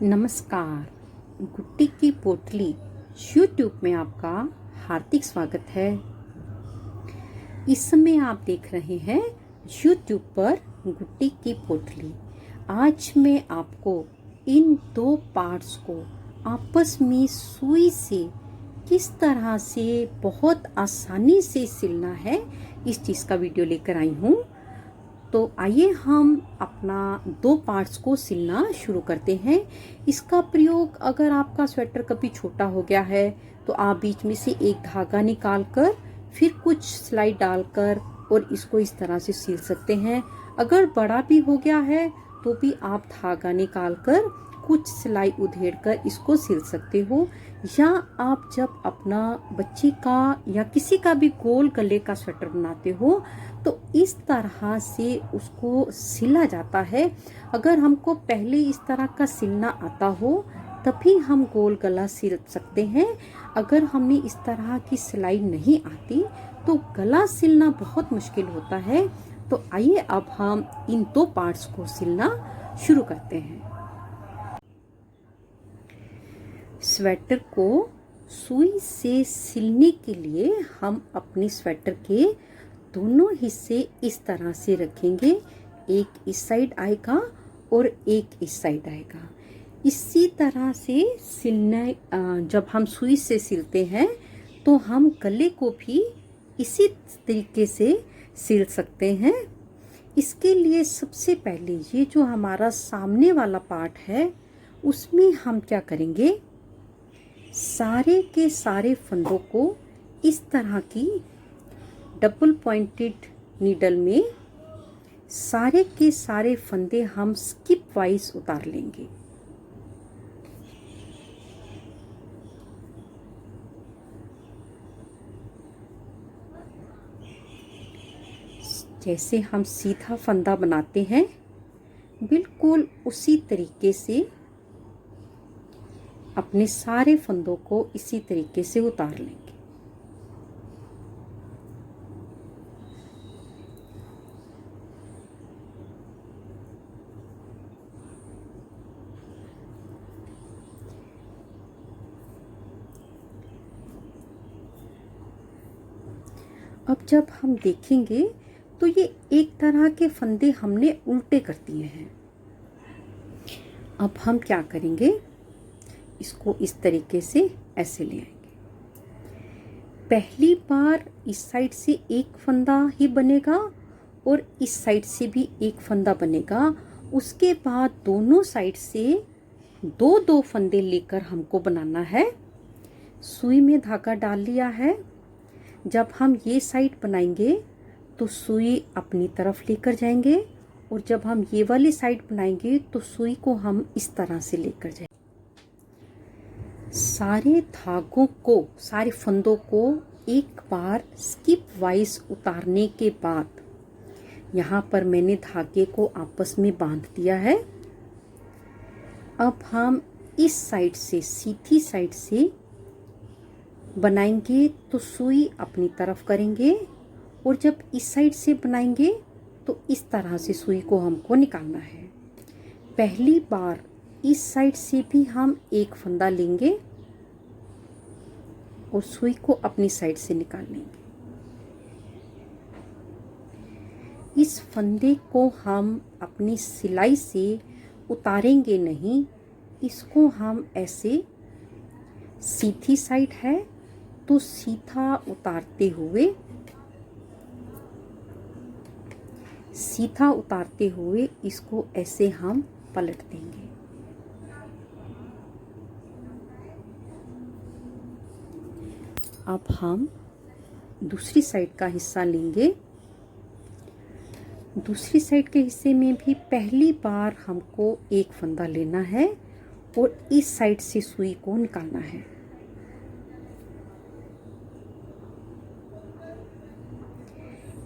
नमस्कार। गुट्टी की पोटली यूट्यूब में आपका हार्दिक स्वागत है। इस समय आप देख रहे हैं यूट्यूब पर गुट्टी की पोटली। आज मैं आपको इन दो पार्ट्स को आपस में सुई से किस तरह से बहुत आसानी से सिलना है, इस चीज़ का वीडियो लेकर आई हूँ। तो आइए हम अपना दो पार्ट्स को सिलना शुरू करते हैं। इसका प्रयोग अगर आपका स्वेटर कभी छोटा हो गया है तो आप बीच में से एक धागा निकाल कर फिर कुछ सिलाई डालकर और इसको इस तरह से सिल सकते हैं। अगर बड़ा भी हो गया है तो भी आप धागा निकाल कर कुछ सिलाई उधेड़ कर इसको सिल सकते हो। या आप जब अपना बच्चे का या किसी का भी गोल गले का स्वेटर बनाते हो तो इस तरह से उसको सिला जाता है। अगर हमको पहले इस तरह का सिलना आता हो तभी हम गोल गला सिल सकते हैं। अगर हमें इस तरह की सिलाई नहीं आती तो गला सिलना बहुत मुश्किल होता है। तो आइए अब हम इन दो पार्ट्स को सिलना शुरू करते हैं। स्वेटर को सुई से सिलने के लिए हम अपने स्वेटर के दोनों हिस्से इस तरह से रखेंगे। एक इस साइड आएगा और एक इस साइड आएगा। इसी तरह से सिलना, जब हम सुई से सिलते हैं तो हम गले को भी इसी तरीके से सिल सकते हैं। इसके लिए सबसे पहले ये जो हमारा सामने वाला पार्ट है उसमें हम क्या करेंगे, सारे के सारे फंदों को इस तरह की डबल पॉइंटेड नीडल में सारे के सारे फंदे हम स्किप वाइज उतार लेंगे। जैसे हम सीधा फंदा बनाते हैं बिल्कुल उसी तरीके से अपने सारे फंदों को इसी तरीके से उतार लेंगे। अब जब हम देखेंगे तो ये एक तरह के फंदे हमने उल्टे कर दिए हैं। अब हम क्या करेंगे, इसको इस तरीके से ऐसे ले आएंगे। पहली बार इस साइड से एक फंदा ही बनेगा और इस साइड से भी एक फंदा बनेगा। उसके बाद दोनों साइड से दो दो फंदे लेकर हमको बनाना है। सुई में धागा डाल लिया है। जब हम ये साइड बनाएंगे तो सुई अपनी तरफ लेकर जाएंगे और जब हम ये वाली साइड बनाएंगे तो सुई को हम इस तरह से लेकर जाएंगे। सारे धागों को, सारे फंदों को एक बार स्किप वाइज उतारने के बाद यहाँ पर मैंने धागे को आपस में बांध दिया है। अब हम इस साइड से, सीधी साइड से बनाएंगे तो सुई अपनी तरफ करेंगे और जब इस साइड से बनाएंगे तो इस तरह से सुई को हमको निकालना है। पहली बार इस साइड से भी हम एक फंदा लेंगे और सुई को अपनी साइड से निकाल लेंगे। इस फंदे को हम अपनी सिलाई से उतारेंगे नहीं, इसको हम ऐसे, सीधी साइड है तो सीधा उतारते हुए इसको ऐसे हम पलट देंगे। अब हम दूसरी साइड का हिस्सा लेंगे। दूसरी साइड के हिस्से में भी पहली बार हमको एक फंदा लेना है और इस साइड से सुई को निकालना है।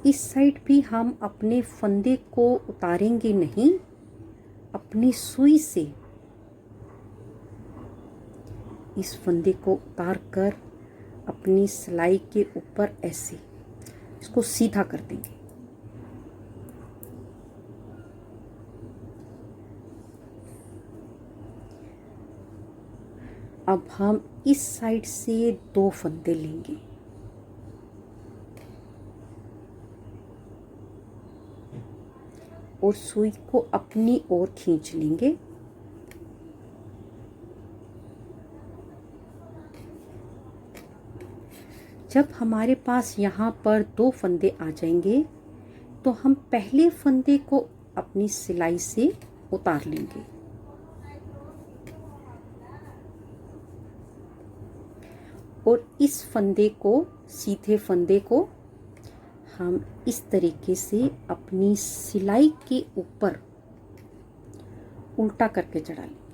इस साइड भी हम अपने फंदे को उतारेंगे नहीं, अपनी सुई से इस फंदे को उतार कर अपनी सिलाई के ऊपर ऐसे इसको सीधा कर देंगे। अब हम इस साइड से 2 फंदे लेंगे। और सुई को अपनी ओर खींच लेंगे। जब हमारे पास यहाँ पर 2 फंदे आ जाएंगे तो हम पहले फंदे को अपनी सिलाई से उतार लेंगे और इस फंदे को, सीधे फंदे को हम इस तरीके से अपनी सिलाई के ऊपर उल्टा करके चढ़ा लेंगे।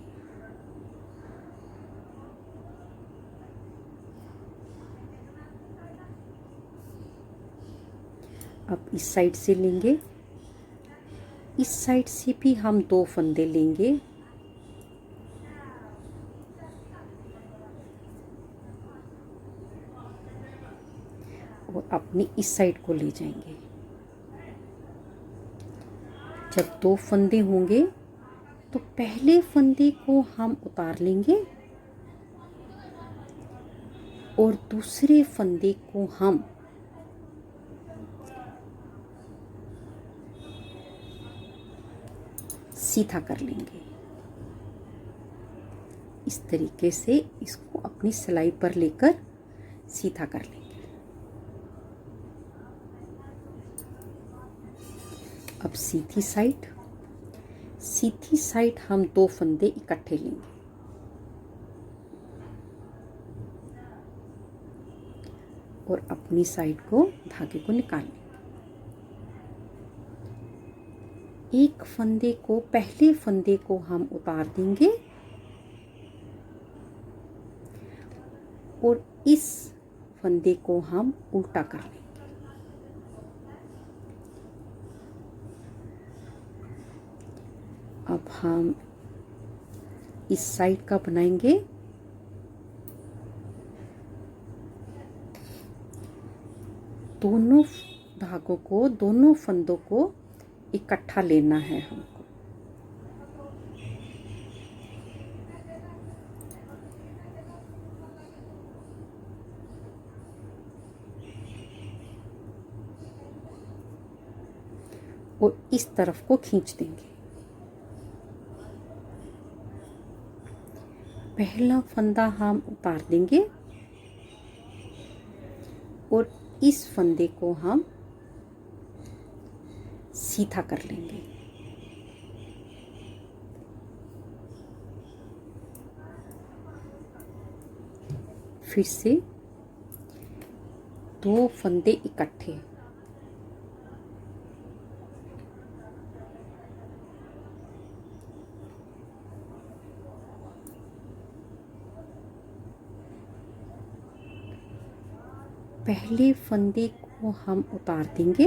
अब इस साइड से लेंगे, इस साइड से भी हम 2 फंदे लेंगे और अपनी इस साइड को ले जाएंगे। जब 2 फंदे होंगे तो पहले फंदे को हम उतार लेंगे और दूसरे फंदे को हम सीधा कर लेंगे। इस तरीके से इसको अपनी सिलाई पर लेकर सीधा कर लेंगे। अब सीधी साइड हम 2 फंदे इकट्ठे लेंगे और अपनी साइड को, धागे को निकाल लेंगे। एक फंदे को, पहले फंदे को हम उतार देंगे और इस फंदे को हम उल्टा कर लेंगे। अब हम इस साइड का बनाएंगे। दोनों धागों को, दोनों फंदों को इकट्ठा लेना है हमको। और इस तरफ को खींच देंगे। पहला फंदा हम उतार देंगे और इस फंदे को हम सीधा कर लेंगे। फिर से 2 फंदे इकट्ठे, पहले फंदे को हम उतार देंगे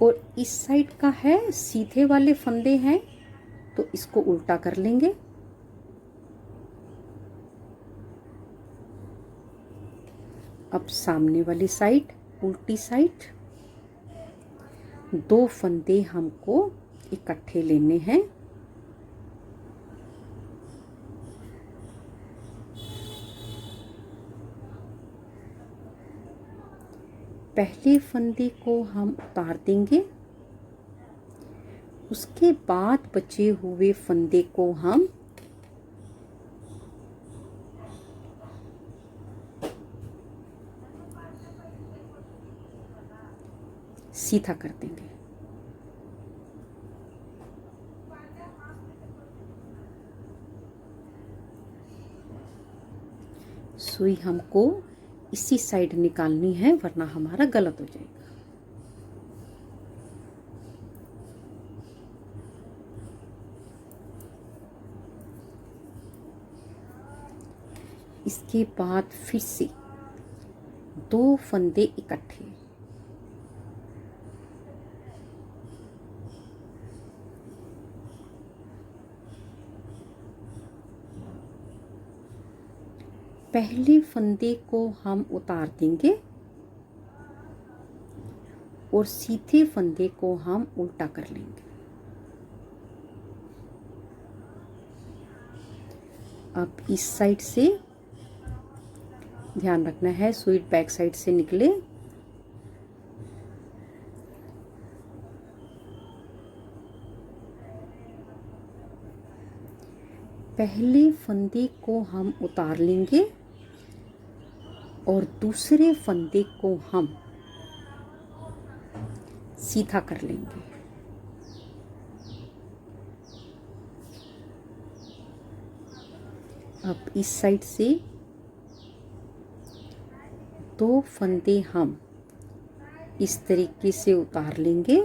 और इस साइड का है, सीधे वाले फंदे हैं तो इसको उल्टा कर लेंगे। अब सामने वाली साइड, उल्टी साइड, 2 फंदे हमको इकट्ठे लेने हैं। पहले फंदे को हम उतार देंगे, उसके बाद बचे हुए फंदे को हम सीधा कर देंगे। सुई हमको इसी साइड निकालनी है वरना हमारा गलत हो जाएगा। इसके बाद फिर से 2 फंदे इकट्ठे, पहले फंदे को हम उतार देंगे और सीधे फंदे को हम उल्टा कर लेंगे। अब इस साइड से ध्यान रखना है सुई बैक साइड से निकले। पहले फंदे को हम उतार लेंगे और दूसरे फंदे को हम सीधा कर लेंगे। अब इस साइड से 2 फंदे हम इस तरीके से उतार लेंगे।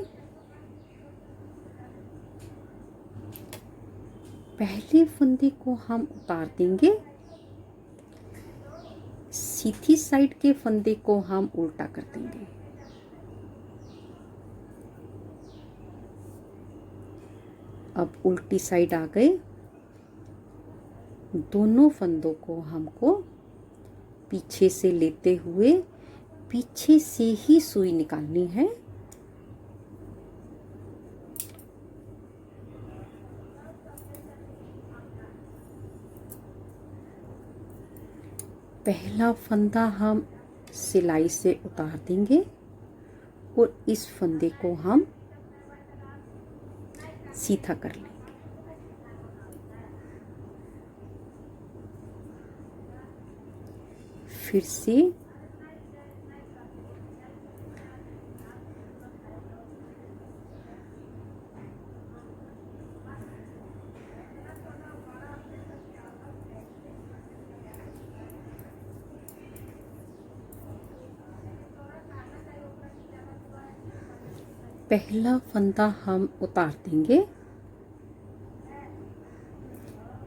पहले फंदे को हम उतार देंगे, सीधी साइड के फंदे को हम उल्टा कर देंगे। अब उल्टी साइड आ गए। दोनों फंदों को हमको पीछे से लेते हुए पीछे से ही सुई निकालनी है। पहला फंदा हम सिलाई से उतार देंगे और इस फंदे को हम सीधा कर लेंगे। फिर से पहला फंदा हम उतार देंगे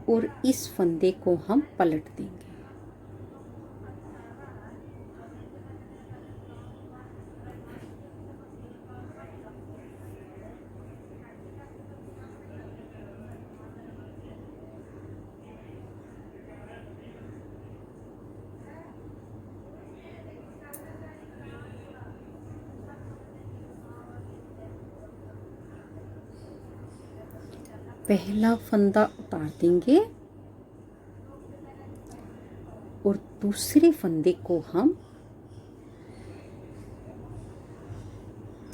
और इस फंदे को हम पलट देंगे। पहला फंदा उतार देंगे और दूसरे फंदे को हम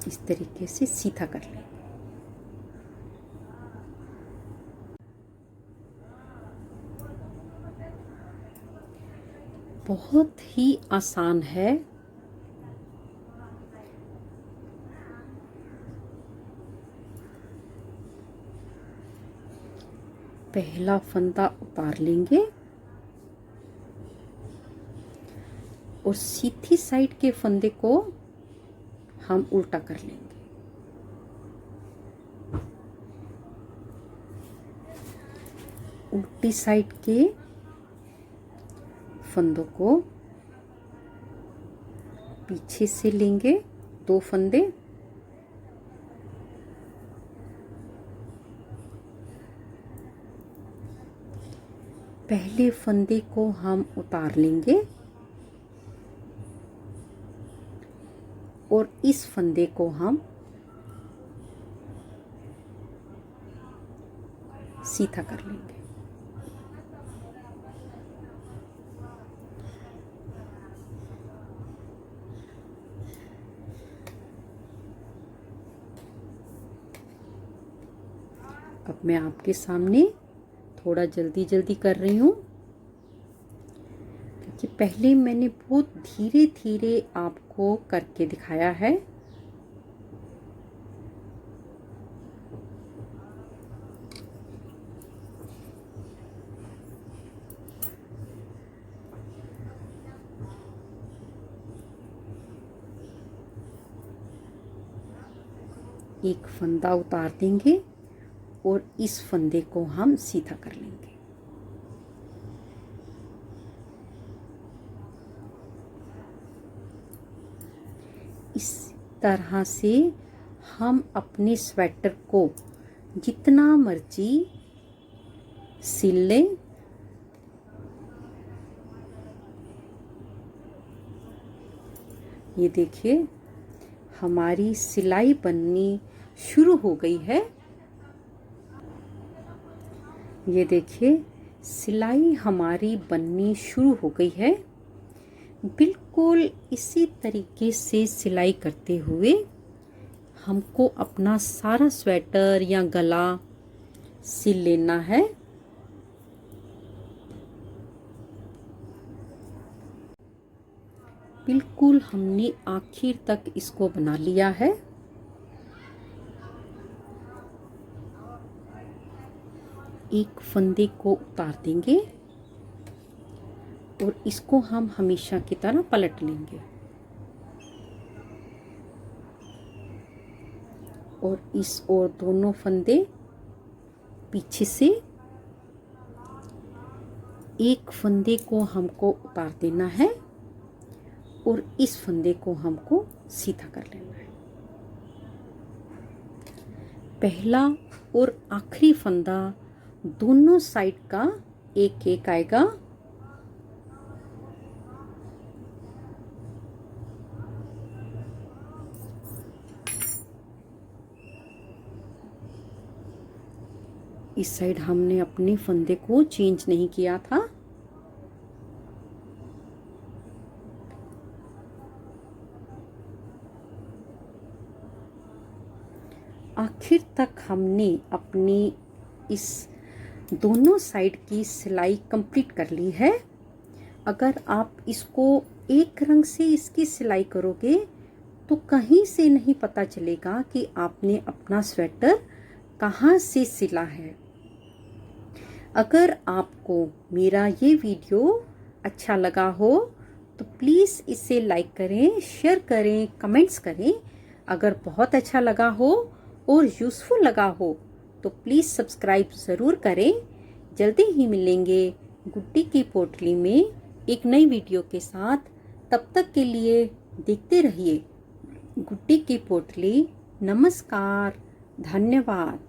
इस तरीके से सीधा कर लेंगे। बहुत ही आसान है। पहला फंदा उतार लेंगे और सीधी साइड के फंदे को हम उल्टा कर लेंगे। उल्टी साइड के फंदों को पीछे से लेंगे, 2 फंदे पहले फंदे को हम उतार लेंगे और इस फंदे को हम सीधा कर लेंगे। अब मैं आपके सामने थोड़ा जल्दी जल्दी कर रही हूँ क्योंकि पहले मैंने बहुत धीरे धीरे आपको करके दिखाया है। एक फंदा उतार देंगे और इस फंदे को हम सीधा कर लेंगे। इस तरह से हम अपने स्वेटर को जितना मर्जी सिल लें। ये देखिए हमारी सिलाई बननी शुरू हो गई है। ये देखिए सिलाई हमारी बननी शुरू हो गई है। बिल्कुल इसी तरीके से सिलाई करते हुए हमको अपना सारा स्वेटर या गला सिल लेना है। बिल्कुल हमने आखिर तक इसको बना लिया है। एक फंदे को उतार देंगे और इसको हम हमेशा की तरह पलट लेंगे और इस और दोनों फंदे पीछे से, एक फंदे को हमको उतार देना है और इस फंदे को हमको सीधा कर लेना है। पहला और आखिरी फंदा दोनों साइड का एक एक आएगा। इस साइड हमने अपने फंदे को चेंज नहीं किया था। आखिर तक हमने अपनी इस दोनों साइड की सिलाई कंप्लीट कर ली है। अगर आप इसको एक रंग से इसकी सिलाई करोगे तो कहीं से नहीं पता चलेगा कि आपने अपना स्वेटर कहाँ से सिला है। अगर आपको मेरा ये वीडियो अच्छा लगा हो तो प्लीज़ इसे लाइक करें, शेयर करें, कमेंट्स करें। अगर बहुत अच्छा लगा हो और यूज़फुल लगा हो तो प्लीज़ सब्सक्राइब ज़रूर करें। जल्दी ही मिलेंगे गुड्डी की पोटली में एक नई वीडियो के साथ। तब तक के लिए देखते रहिए गुड्डी की पोटली। नमस्कार, धन्यवाद।